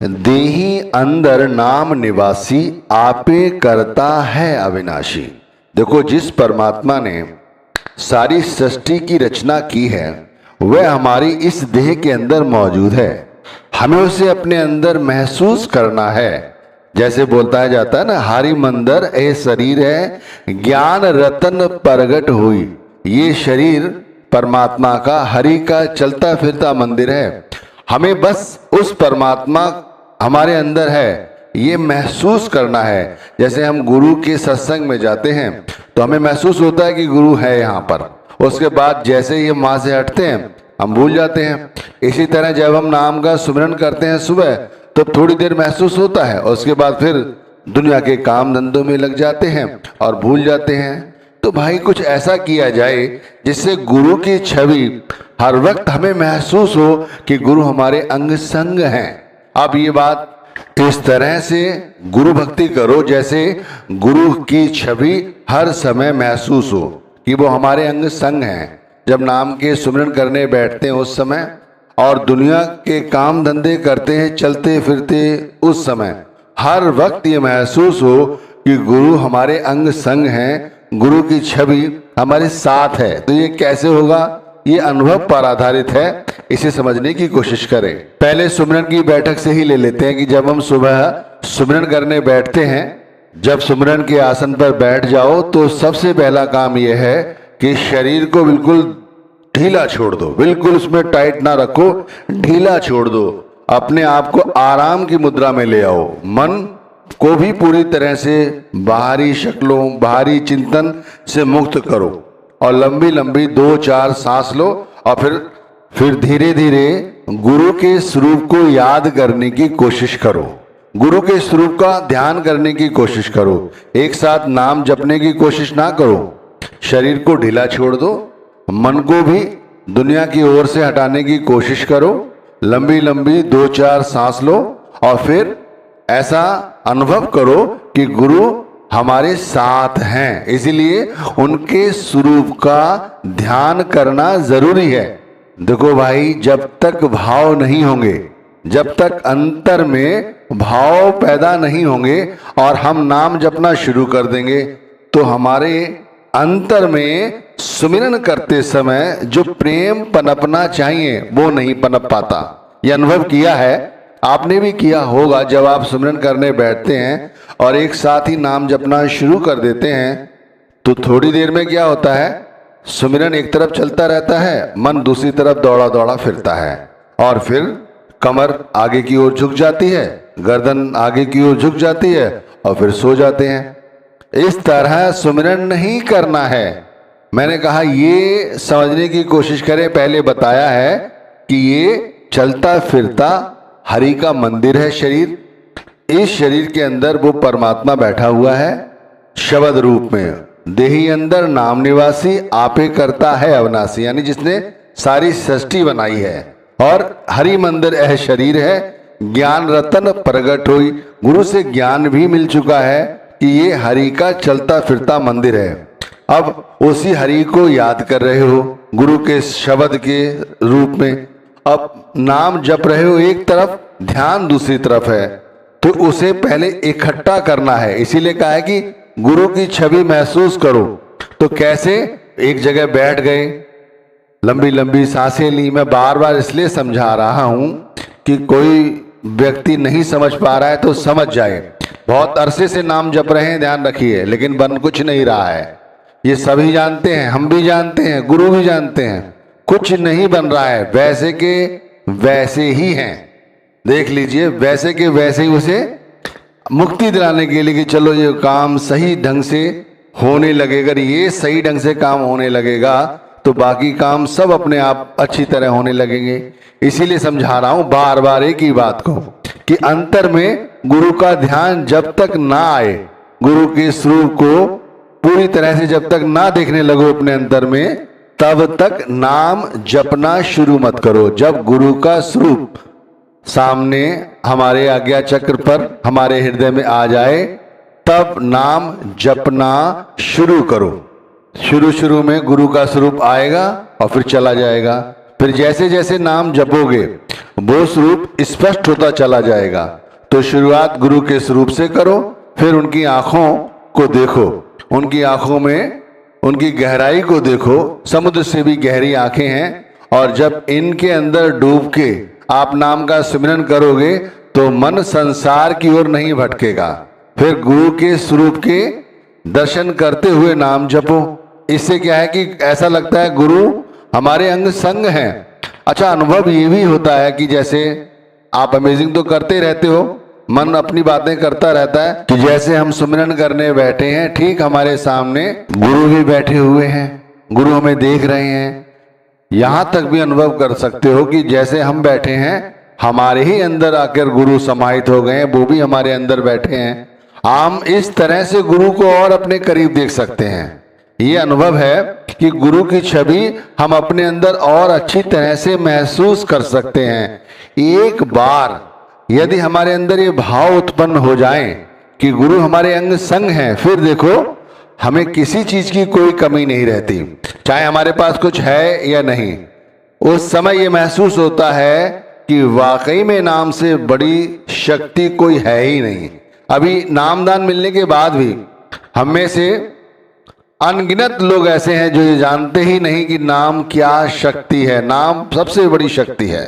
देही अंदर नाम निवासी, आपे करता है अविनाशी। देखो, जिस परमात्मा ने सारी सृष्टि की रचना की है वह हमारी इस देह के अंदर मौजूद है। हमें उसे अपने अंदर महसूस करना है। जैसे बोलता जाता है ना, हरि मंदिर ए शरीर है, ज्ञान रतन प्रगट हुई। ये शरीर परमात्मा का, हरि का चलता फिरता मंदिर है। हमें बस उस परमात्मा हमारे अंदर है ये महसूस करना है। जैसे हम गुरु के सत्संग में जाते हैं तो हमें महसूस होता है कि गुरु है यहाँ पर। उसके बाद जैसे ही हम वहां से हटते हैं हम भूल जाते हैं। इसी तरह जब हम नाम का सुमिरन करते हैं सुबह तो थोड़ी देर महसूस होता है, उसके बाद फिर दुनिया के काम धंधों में लग जाते हैं और भूल जाते हैं। तो भाई कुछ ऐसा किया जाए जिससे गुरु की छवि हर वक्त हमें महसूस हो कि गुरु हमारे अंग संग हैं। अब ये बात इस तरह से गुरु भक्ति करो जैसे गुरु की छवि हर समय महसूस हो कि वो हमारे अंग संग हैं। जब नाम के सुमिरन करने बैठते हैं उस समय, और दुनिया के काम धंधे करते हैं चलते फिरते उस समय, हर वक्त ये महसूस हो कि गुरु हमारे अंग संग हैं, गुरु की छवि हमारे साथ है। तो ये कैसे होगा? ये अनुभव पर आधारित है। इसे समझने की कोशिश करें। पहले सुमिरन की बैठक से ही ले लेते हैं कि जब हम सुबह सुमिरन करने बैठते हैं, जब सुमिरन के आसन पर बैठ जाओ तो सबसे पहला काम यह है कि शरीर को बिल्कुल ढीला छोड़ दो, बिल्कुल उसमें टाइट ना रखो, ढीला छोड़ दो। अपने आप को आराम की मुद्रा में ले आओ। मन को भी पूरी तरह से बाहरी शक्लों, बाहरी चिंतन से मुक्त करो और लंबी लंबी 2-4 सांस लो और फिर धीरे धीरे गुरु के स्वरूप को याद करने की कोशिश करो। गुरु के स्वरूप का ध्यान करने की कोशिश करो। एक साथ नाम जपने की कोशिश ना करो। शरीर को ढीला छोड़ दो, मन को भी दुनिया की ओर से हटाने की कोशिश करो। लंबी लंबी 2-4 सांस लो और फिर ऐसा अनुभव करो कि गुरु हमारे साथ हैं। इसलिए उनके स्वरूप का ध्यान करना जरूरी है। देखो भाई, जब तक भाव नहीं होंगे, जब तक अंतर में भाव पैदा नहीं होंगे और हम नाम जपना शुरू कर देंगे तो हमारे अंतर में सुमिरन करते समय जो प्रेम पनपना चाहिए वो नहीं पनप पाता। यह अनुभव किया है, आपने भी किया होगा। जब आप सुमिरन करने बैठते हैं और एक साथ ही नाम जपना शुरू कर देते हैं तो थोड़ी देर में क्या होता है, सुमिरन एक तरफ चलता रहता है, मन दूसरी तरफ दौड़ा दौड़ा फिरता है और फिर कमर आगे की ओर झुक जाती है, गर्दन आगे की ओर झुक जाती है और फिर सो जाते हैं। इस तरह सुमिरन नहीं करना है। मैंने कहा ये समझने की कोशिश करें। पहले बताया है कि ये चलता फिरता हरि का मंदिर है शरीर। इस शरीर के अंदर वो परमात्मा बैठा हुआ है शब्द रूप में। देही अंदर नाम निवासी, आपे करता है अविनाशी, यानी जिसने सारी सृष्टि बनाई है। और हरि मंदिर यह शरीर है, ज्ञान रतन प्रगट हुई। गुरु से ज्ञान भी मिल चुका है कि ये हरि का चलता फिरता मंदिर है। अब उसी हरि को याद कर रहे हो गुरु के शब्द के रूप में। अब नाम जप रहे हो एक तरफ, ध्यान दूसरी तरफ है, तो उसे पहले इकट्ठा करना है। इसीलिए कहा है कि गुरु की छवि महसूस करो। तो कैसे? एक जगह बैठ गए, लंबी लंबी सांसें ली। मैं बार बार इसलिए समझा रहा हूं कि कोई व्यक्ति नहीं समझ पा रहा है तो समझ जाए। बहुत अरसे से नाम जप रहे हैं, ध्यान रखिए, लेकिन बन कुछ नहीं रहा है। ये सभी जानते हैं, हम भी जानते हैं, गुरु भी जानते हैं, कुछ नहीं बन रहा है। वैसे के वैसे ही हैं। देख लीजिए, वैसे के वैसे ही उसे मुक्ति दिलाने के लिए कि चलो ये काम सही ढंग से होने लगेगा, ये सही ढंग से काम होने लगेगा तो बाकी काम सब अपने आप अच्छी तरह होने लगेंगे। इसीलिए समझा रहा हूं बार बार एक ही बात को कि अंतर में गुरु का ध्यान जब तक ना आए, गुरु के स्वरूप को पूरी तरह से जब तक ना देखने लगो अपने अंतर में, तब तक नाम जपना शुरू मत करो। जब गुरु का स्वरूप सामने हमारे आज्ञा चक्र पर, हमारे हृदय में आ जाए, तब नाम जपना शुरू करो। शुरू शुरू में गुरु का स्वरूप आएगा और फिर चला जाएगा, फिर जैसे जैसे नाम जपोगे वो स्वरूप स्पष्ट होता चला जाएगा। तो शुरुआत गुरु के स्वरूप से करो, फिर उनकी आंखों को देखो, उनकी आंखों में उनकी गहराई को देखो। समुद्र से भी गहरी आंखें हैं, और जब इनके अंदर डूब के आप नाम का सिमरन करोगे तो मन संसार की ओर नहीं भटकेगा। फिर गुरु के स्वरूप के दर्शन करते हुए नाम जपो। इससे क्या है कि ऐसा लगता है गुरु हमारे अंग संग हैं। अच्छा, अनुभव ये भी होता है कि जैसे आप अमेजिंग तो करते रहते हो, मन अपनी बातें करता रहता है, कि जैसे हम सुमिरन करने बैठे हैं ठीक हमारे सामने गुरु भी बैठे हुए हैं, गुरु हमें देख रहे हैं। यहां तक भी अनुभव कर सकते हो कि जैसे हम बैठे हैं हमारे ही अंदर आकर गुरु समाहित हो गए हैं, वो भी हमारे अंदर बैठे हैं। हम इस तरह से गुरु को और अपने करीब देख सकते हैं। ये अनुभव है कि गुरु की छवि हम अपने अंदर और अच्छी तरह से महसूस कर सकते हैं। एक बार यदि हमारे अंदर ये भाव उत्पन्न हो जाए कि गुरु हमारे अंग संग हैं, फिर देखो हमें किसी चीज की कोई कमी नहीं रहती, चाहे हमारे पास कुछ है या नहीं। उस समय ये महसूस होता है कि वाकई में नाम से बड़ी शक्ति कोई है ही नहीं। अभी नामदान मिलने के बाद भी हम में से अनगिनत लोग ऐसे हैं जो ये जानते ही नहीं कि नाम क्या शक्ति है। नाम सबसे बड़ी शक्ति है।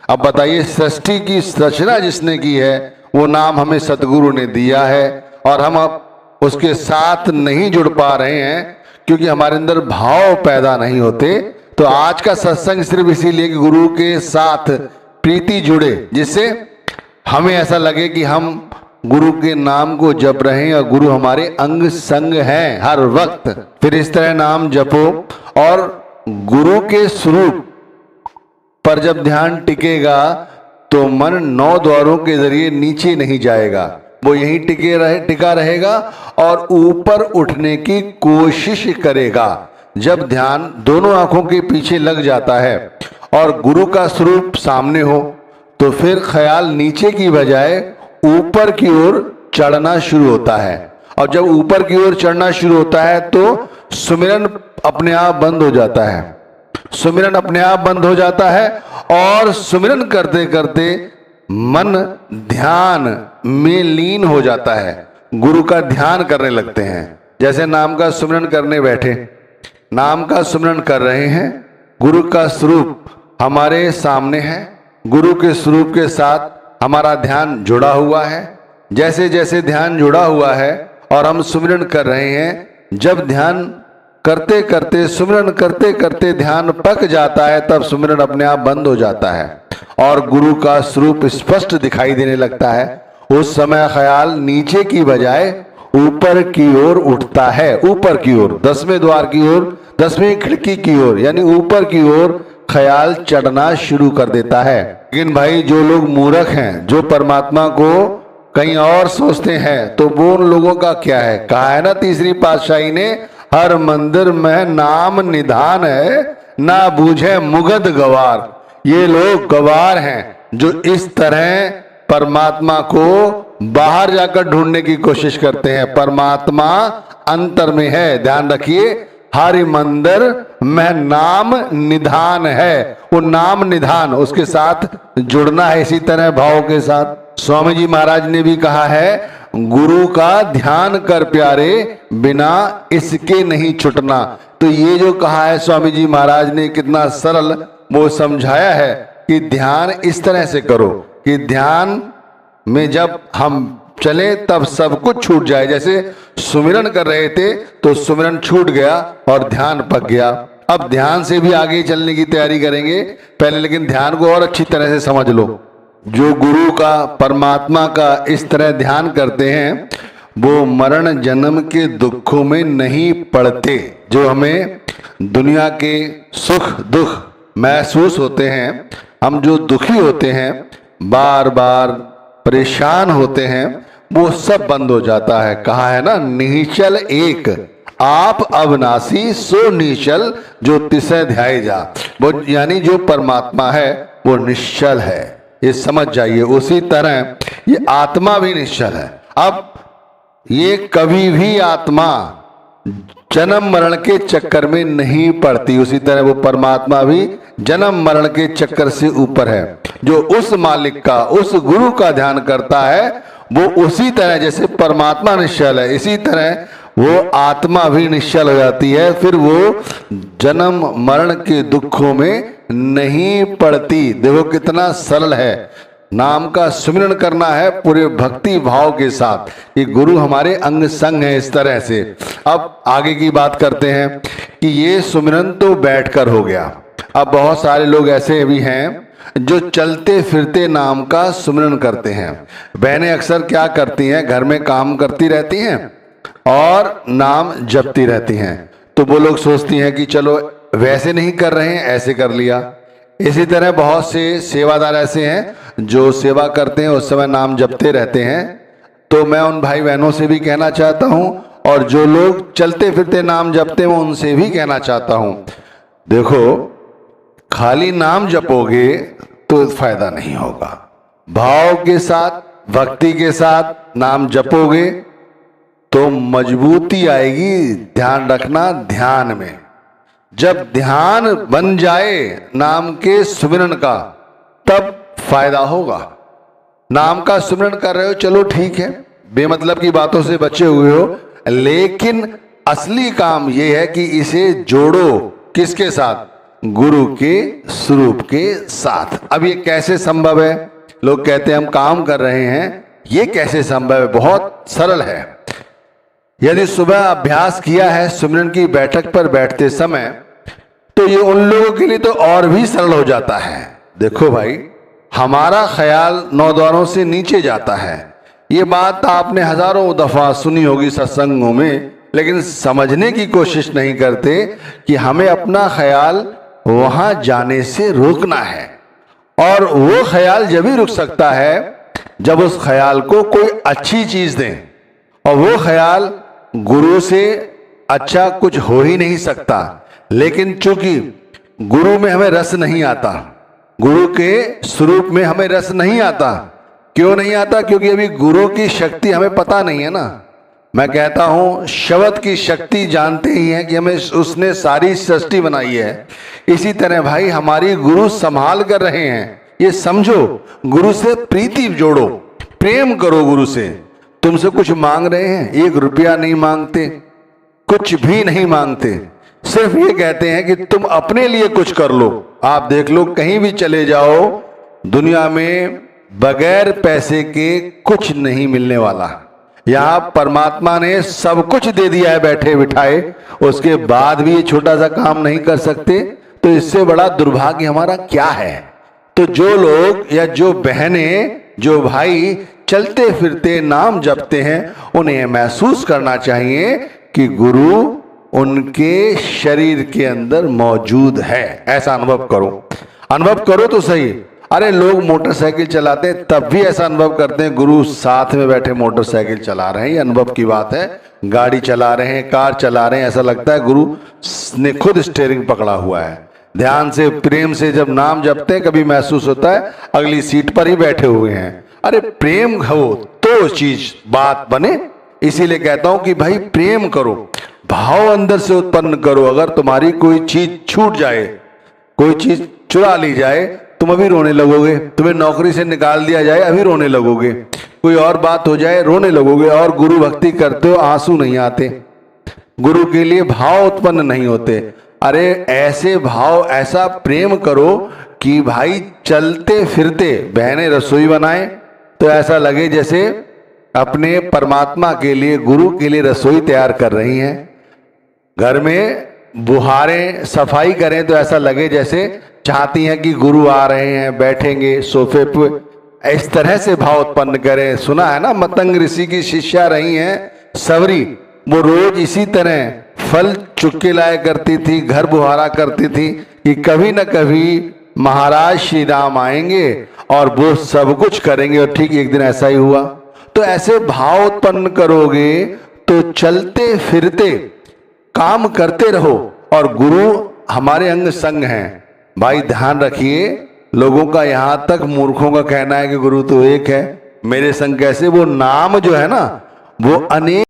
अब बताइए, सृष्टि की रचना जिसने की है वो नाम हमें सतगुरु ने दिया है, और हम अब उसके साथ नहीं जुड़ पा रहे हैं क्योंकि हमारे अंदर भाव पैदा नहीं होते। तो आज का सत्संग सिर्फ इसीलिए कि गुरु के साथ प्रीति जुड़े, जिससे हमें ऐसा लगे कि हम गुरु के नाम को जप रहे हैं और गुरु हमारे अंग संग हैं हर वक्त। फिर इस तरह नाम जपो, और गुरु के स्वरूप पर जब ध्यान टिकेगा तो मन 9 द्वारों के जरिए नीचे नहीं जाएगा, वो यहीं टिका रहेगा और ऊपर उठने की कोशिश करेगा। जब ध्यान दोनों आंखों के पीछे लग जाता है और गुरु का स्वरूप सामने हो, तो फिर ख्याल नीचे की बजाय ऊपर की ओर चढ़ना शुरू होता है। और जब ऊपर की ओर चढ़ना शुरू होता है तो सुमिरन अपने आप बंद हो जाता है। सुमिरन अपने आप बंद हो जाता है और सुमिरन करते करते मन ध्यान में लीन हो जाता है, गुरु का ध्यान करने लगते हैं। जैसे नाम का सुमिरन करने बैठे, नाम का सुमिरन कर रहे हैं, गुरु का स्वरूप हमारे सामने है, गुरु के स्वरूप के साथ हमारा ध्यान जुड़ा हुआ है। जैसे जैसे ध्यान जुड़ा हुआ है और हम सुमिरन कर रहे हैं, जब ध्यान करते करते सुमिरन करते करते ध्यान पक जाता है, तब सुमिरन अपने आप बंद हो जाता है और गुरु का स्वरूप स्पष्ट दिखाई देने लगता है। उस समय ख्याल नीचे की बजाय ऊपर की ओर उठता है, ऊपर की ओर, 10वें द्वार की ओर, 10वीं खिड़की की ओर, यानी ऊपर की ओर ख्याल चढ़ना शुरू कर देता है। लेकिन भाई, जो लोग मूर्ख हैं, जो परमात्मा को कहीं और सोचते हैं, तो वो उन लोगों का क्या है? कहा है ना तीसरी पातशाही ने, हर मंदिर में नाम निधान है, ना बूझे मुगद गवार। ये लोग गवार हैं जो इस तरह परमात्मा को बाहर जाकर ढूंढने की कोशिश करते हैं। परमात्मा अंतर में है, ध्यान रखिए। हरि मंदिर में नाम निधान है, वो नाम निधान, उसके साथ जुड़ना है इसी तरह भाव के साथ। स्वामी जी महाराज ने भी कहा है, गुरु का ध्यान कर प्यारे, बिना इसके नहीं छुटना। तो ये जो कहा है स्वामी जी महाराज ने, कितना सरल वो समझाया है कि ध्यान इस तरह से करो कि ध्यान में जब हम चले तब सब कुछ छूट जाए। जैसे सुमिरन कर रहे थे तो सुमिरन छूट गया और ध्यान पक गया। अब ध्यान से भी आगे चलने की तैयारी करेंगे, पहले लेकिन ध्यान को और अच्छी तरह से समझ लो। जो गुरु का, परमात्मा का इस तरह ध्यान करते हैं, वो मरण जन्म के दुखों में नहीं पड़ते। जो हमें दुनिया के सुख दुख महसूस होते हैं, हम जो दुखी होते हैं, बार बार परेशान होते हैं, वो सब बंद हो जाता है। कहा है ना, निश्चल एक आप अविनाशी सो निश्चल जो तिसै ध्याय जा। वो यानी जो परमात्मा है वो निश्चल है, ये समझ जाइए। उसी तरह ये आत्मा भी निश्चल है। अब ये कभी भी आत्मा जन्म मरण के चक्कर में नहीं पड़ती, उसी तरह वो परमात्मा भी जन्म मरण के चक्कर से ऊपर है। जो उस मालिक का, उस गुरु का ध्यान करता है, वो उसी तरह जैसे परमात्मा निश्चल है, इसी तरह वो आत्मा भी निश्चल हो जाती है। फिर वो जन्म मरण के दुखों में नहीं पड़ती। देखो कितना सरल है। नाम का सुमिरन करना है पूरे भक्ति भाव के साथ। ये गुरु हमारे अंग संग है इस तरह से। अब आगे की बात करते हैं कि ये सुमिरन तो बैठकर हो गया। अब बहुत सारे लोग ऐसे भी हैं जो चलते फिरते नाम का सुमिरन करते हैं। बहनें अक्सर क्या करती हैं, घर में काम करती रहती हैं और नाम जपती रहती हैं। तो वो लोग सोचती हैं कि चलो वैसे नहीं कर रहे हैं, ऐसे कर लिया। इसी तरह बहुत से सेवादार ऐसे हैं जो सेवा करते हैं उस समय नाम जपते रहते हैं। तो मैं उन भाई बहनों से भी कहना चाहता हूं, और जो लोग चलते फिरते नाम जपते हैं उनसे भी कहना चाहता हूं, देखो खाली नाम जपोगे तो फायदा नहीं होगा। भाव के साथ, भक्ति के साथ नाम जपोगे तो मजबूती आएगी। ध्यान रखना, ध्यान में जब ध्यान बन जाए नाम के सुमिरन का, तब फायदा होगा। नाम का सुमिरन कर रहे हो, चलो ठीक है, बेमतलब की बातों से बचे हुए हो, लेकिन असली काम यह है कि इसे जोड़ो किसके साथ? गुरु के स्वरूप के साथ। अब ये कैसे संभव है? लोग कहते हैं हम काम कर रहे हैं, ये कैसे संभव है? बहुत सरल है। यदि सुबह अभ्यास किया है सुमिरन की बैठक पर बैठते समय, तो ये उन लोगों के लिए तो और भी सरल हो जाता है। देखो भाई, हमारा ख्याल नौ द्वारों से नीचे जाता है। ये बात आपने हजारों दफा सुनी होगी सत्संगों में, लेकिन समझने की कोशिश नहीं करते कि हमें अपना ख्याल वहां जाने से रोकना है। और वो ख्याल जब भी रुक सकता है जब उस ख्याल को कोई अच्छी चीज दें, और वो ख्याल गुरु से अच्छा कुछ हो ही नहीं सकता। लेकिन चूंकि गुरु में हमें रस नहीं आता, गुरु के स्वरूप में हमें रस नहीं आता। क्यों नहीं आता? क्योंकि अभी गुरु की शक्ति हमें पता नहीं है ना। मैं कहता हूं शब्द की शक्ति जानते ही हैं कि हमें उसने सारी सृष्टि बनाई है। इसी तरह भाई हमारी गुरु संभाल कर रहे हैं, ये समझो। गुरु से प्रीति जोड़ो, प्रेम करो गुरु से। तुमसे कुछ मांग रहे हैं, 1 रुपया नहीं मांगते, कुछ भी नहीं मांगते, सिर्फ ये कहते हैं कि तुम अपने लिए कुछ कर लो। आप देख लो, कहीं भी चले जाओ दुनिया में, बगैर पैसे के कुछ नहीं मिलने वाला। यहां परमात्मा ने सब कुछ दे दिया है बैठे बिठाए, उसके बाद भी ये छोटा सा काम नहीं कर सकते, तो इससे बड़ा दुर्भाग्य हमारा क्या है? तो जो लोग या जो बहनें, जो भाई चलते फिरते नाम जपते हैं, उन्हें महसूस करना चाहिए कि गुरु उनके शरीर के अंदर मौजूद है। ऐसा अनुभव करो, अनुभव करो तो सही। अरे लोग मोटरसाइकिल चलाते हैं तब भी ऐसा अनुभव करते हैं गुरु साथ में बैठे मोटरसाइकिल चला रहे हैं, ये अनुभव की बात है। गाड़ी चला रहे हैं, कार चला रहे हैं, ऐसा लगता है गुरु ने खुद स्टीयरिंग पकड़ा हुआ है। ध्यान से, प्रेम से जब नाम जपते हैं, कभी महसूस होता है अगली सीट पर ही बैठे हुए हैं। अरे प्रेम हो तो चीज बात बने। इसीलिए कहता हूं कि भाई प्रेम करो, भाव अंदर से उत्पन्न करो। अगर तुम्हारी कोई चीज छूट जाए, कोई चीज चुरा ली जाए, तुम अभी रोने लगोगे। तुम्हें नौकरी से निकाल दिया जाए, अभी रोने लगोगे। कोई और बात हो जाए, रोने लगोगे। और गुरु भक्ति करते हो, आंसू नहीं आते, गुरु के लिए भाव उत्पन्न नहीं होते। अरे ऐसे भाव, ऐसा प्रेम करो कि भाई चलते फिरते बहनें रसोई बनाएं तो ऐसा लगे जैसे अपने परमात्मा के लिए, गुरु के लिए रसोई तैयार कर रही हैं। घर में बुहारें, सफाई करें तो ऐसा लगे जैसे चाहती हैं कि गुरु आ रहे हैं, बैठेंगे सोफे पे। इस तरह से भाव उत्पन्न करें। सुना है ना, मतंग ऋषि की शिष्या रही हैं सवरी, वो रोज इसी तरह फल चुक्के लाया करती थी, घर बुहारा करती थी कि कभी न कभी महाराज श्री राम आएंगे और वो सब कुछ करेंगे। और ठीक एक दिन ऐसा ही हुआ। तो ऐसे भाव उत्पन्न करोगे तो चलते फिरते काम करते रहो। और गुरु हमारे अंग संग हैं। भाई ध्यान रखिए, लोगों का यहां तक मूर्खों का कहना है कि गुरु तो एक है, मेरे संग कैसे? वो नाम जो है ना, वो अनेक